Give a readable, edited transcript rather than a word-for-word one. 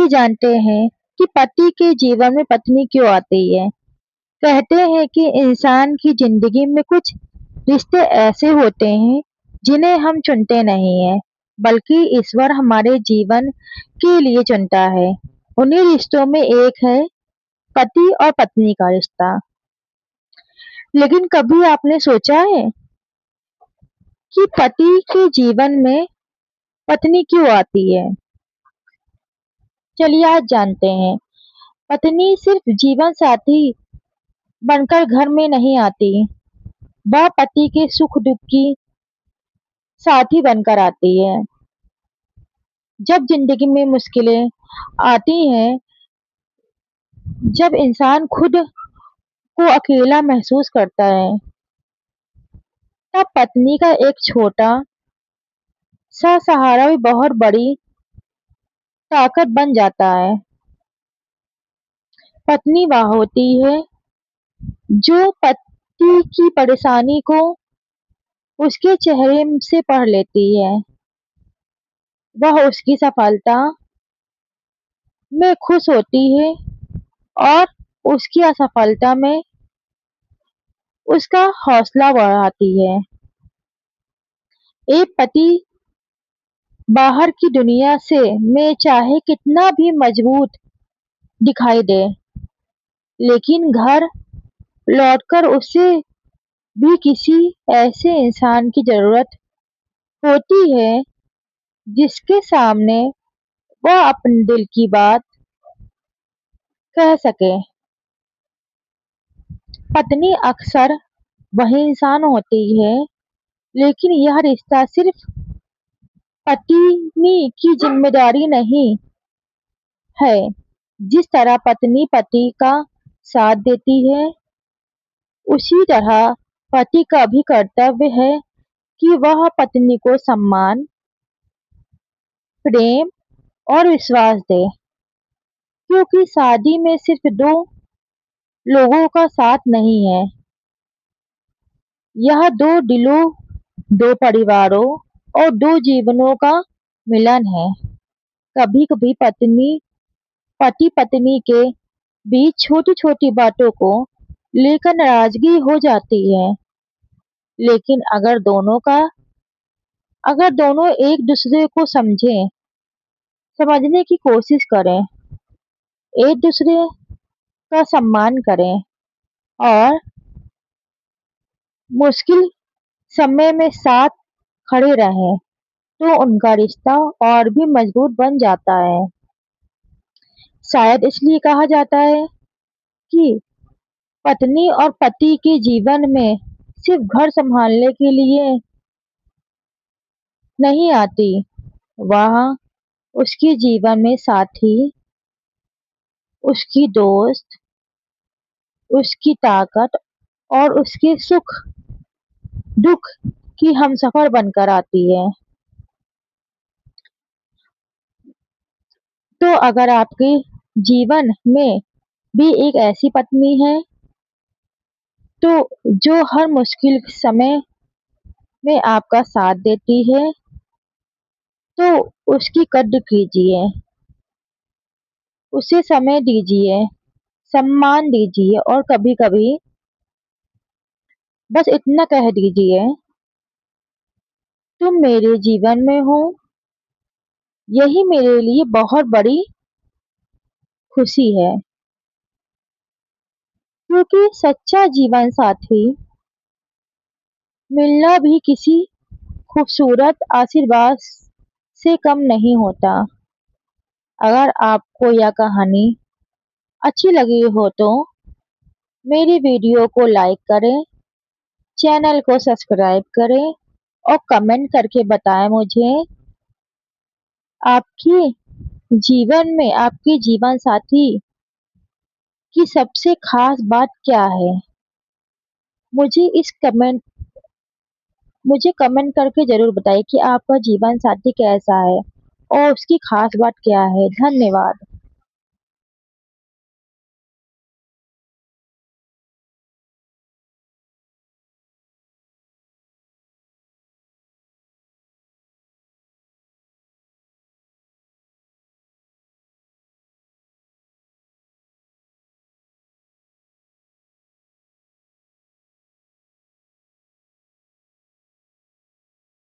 सभी जानते हैं कि पति के जीवन में पत्नी क्यों आती है। कहते हैं कि इंसान की जिंदगी में कुछ रिश्ते ऐसे होते हैं जिन्हें हम चुनते नहीं हैं, बल्कि ईश्वर हमारे जीवन के लिए चुनता है। उन्हीं रिश्तों में एक है पति और पत्नी का रिश्ता। लेकिन कभी आपने सोचा है कि पति के जीवन में पत्नी क्यों आती है? चलिए आज जानते हैं। पत्नी सिर्फ जीवन साथी बनकर घर में नहीं आती, वह पति के सुख दुख की साथी बनकर आती है। जब जिंदगी में मुश्किलें आती हैं, जब इंसान खुद को अकेला महसूस करता है, तब पत्नी का एक छोटा सा सहारा भी बहुत बड़ी ताकत बन जाता है। पत्नी वह होती है जो पति की परेशानी को उसके चेहरे से पढ़ लेती है। वह उसकी सफलता में खुश होती है और उसकी असफलता में उसका हौसला बढ़ाती है। एक पति बाहर की दुनिया से में चाहे कितना भी मजबूत दिखाई दे, लेकिन घर लौटकर उसे भी किसी ऐसे इंसान की जरूरत होती है जिसके सामने वह अपने दिल की बात कह सके। पत्नी अक्सर वही इंसान होती है, लेकिन यह रिश्ता सिर्फ पत्नी की जिम्मेदारी नहीं है। जिस तरह पत्नी पति का साथ देती है, उसी तरह पति का भी कर्तव्य है कि वह पत्नी को सम्मान, प्रेम और विश्वास दे। क्योंकि शादी में सिर्फ दो लोगों का साथ नहीं है, यह दो दिलों, दो परिवारों और दो जीवनों का मिलन है। कभी-कभी पति पत्नी के बीच छोटी-छोटी बातों को लेकर नाराजगी हो जाती है, लेकिन अगर दोनों एक दूसरे को समझने की कोशिश करें, एक दूसरे का सम्मान करें और मुश्किल समय में साथ खड़े रहें, तो उनका रिश्ता और भी मजबूत बन जाता है। शायद इसलिए कहा जाता है कि पत्नी और पति के जीवन में सिर्फ घर संभालने के लिए नहीं आती, वह उसके जीवन में साथी, उसकी दोस्त, उसकी ताकत और उसके सुख दुख की हमसफर बनकर आती है। तो अगर आपके जीवन में भी एक ऐसी पत्नी है, तो जो हर मुश्किल समय में आपका साथ देती है, तो उसकी कद्र कीजिए, उसे समय दीजिए, सम्मान दीजिए और कभी-कभी बस इतना कह दीजिए, तुम मेरे जीवन में हो, यही मेरे लिए बहुत बड़ी खुशी है। क्योंकि सच्चा जीवन साथी मिलना भी किसी खूबसूरत आशीर्वाद से कम नहीं होता। अगर आपको यह कहानी अच्छी लगी हो तो मेरी वीडियो को लाइक करें, चैनल को सब्सक्राइब करें और कमेंट करके बताएं मुझे आपके जीवन में आपके जीवन साथी की सबसे खास बात क्या है। मुझे कमेंट करके जरूर बताइए कि आपका जीवन साथी कैसा है और उसकी खास बात क्या है। धन्यवाद।